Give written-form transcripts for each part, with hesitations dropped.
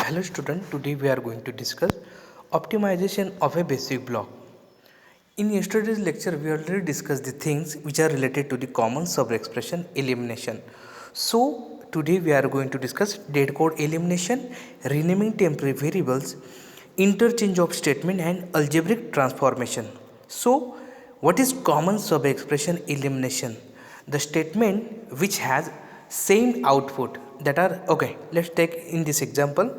Hello student, today we are going to discuss optimization of a basic block. In yesterday's lecture we already discussed the things which are related to the common sub-expression elimination. So today we are going to discuss dead code elimination, renaming temporary variables, interchange of statement and algebraic transformation. So what is common sub-expression elimination? The statement which has same output that are okay. Let's take in this example,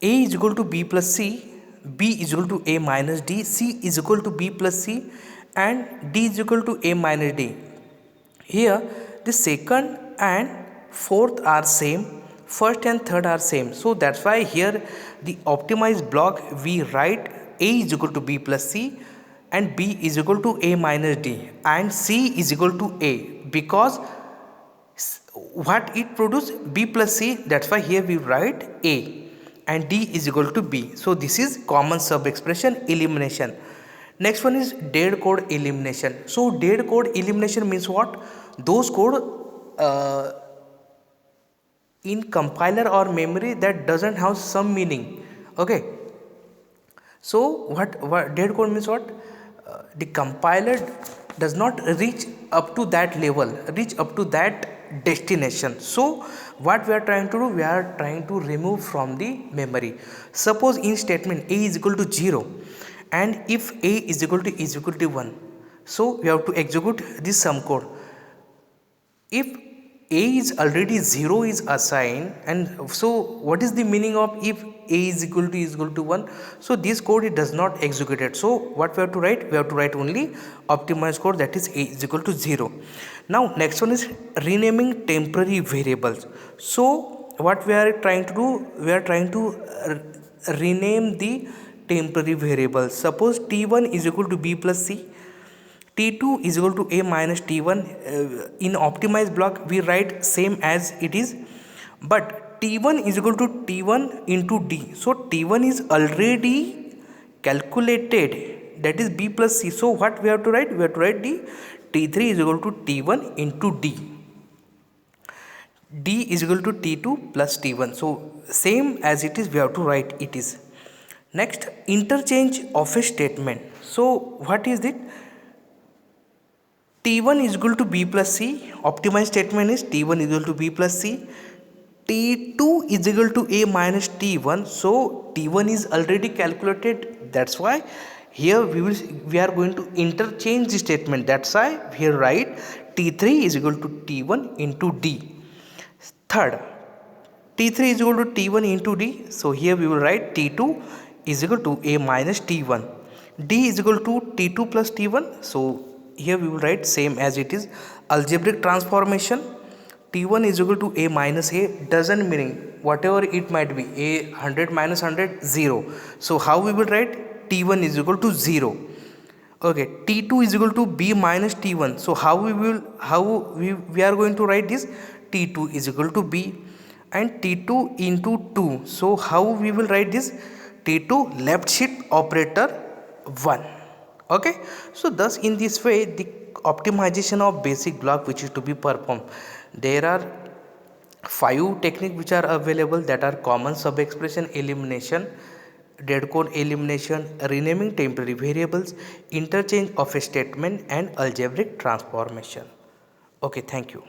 a is equal to b plus c, b is equal to a minus d, c is equal to b plus c and d is equal to a minus d. Here the second and fourth are same, first and third are same, so that's why here the optimized block we write a is equal to b plus c and b is equal to a minus d and c is equal to a, because what it produce b plus c, that's why here we write a and d is equal to b. So this is common sub expression elimination. Next one is dead code elimination. So dead code elimination means what? Those code in compiler or memory that doesn't have some meaning. Okay, so what dead code means what? The compiler does not reach up to that level, reach up to that destination. So what we are trying to do, we are trying to remove from the memory. Suppose in statement a is equal to 0 and if a is equal to 1, so we have to execute this sum code. If a is already 0 is assigned, and so what is the meaning of if a is equal to 1? So this code it does not execute it. So what we have to write? We have to write only optimized code, that is a is equal to 0. Now next one is renaming temporary variables. So what we are trying to do, we are trying to rename the temporary variable. Suppose t1 is equal to b plus c, t2 is equal to a minus t1. In optimized block we write same as it is, but t1 is equal to t1 into d. So t1 is already calculated, that is b plus c. So what we have to write? We have to write the t3 is equal to t1 into d. D is equal to t2 plus t1. So same as it is we have to write it is. Next, interchange of a statement. So what is it? t1 is equal to b plus c. Optimized statement is t1 is equal to b plus c. t2 is equal to a minus t1. So t1 is already calculated. That's why here we are going to interchange the statement. That's why here write t3 is equal to t1 into d. Third, t3 is equal to t1 into d. So here we will write t2 is equal to a minus t1. d is equal to t2 plus t1. So here we will write same as it is. Algebraic transformation, t1 is equal to a minus a, doesn't meaning whatever it might be, a 100 minus 100 0. So how we will write? t1 is equal to 0. Okay, t2 is equal to b minus t1. So how we are going to write this? t2 is equal to b and t2 into 2. So how we will write this? t2 left shift operator 1. Okay, so thus in this way the optimization of basic block which is to be performed. There are 5 techniques which are available, that are common sub expression elimination, dead code elimination, renaming temporary variables, interchange of a statement and algebraic transformation. Okay, thank you.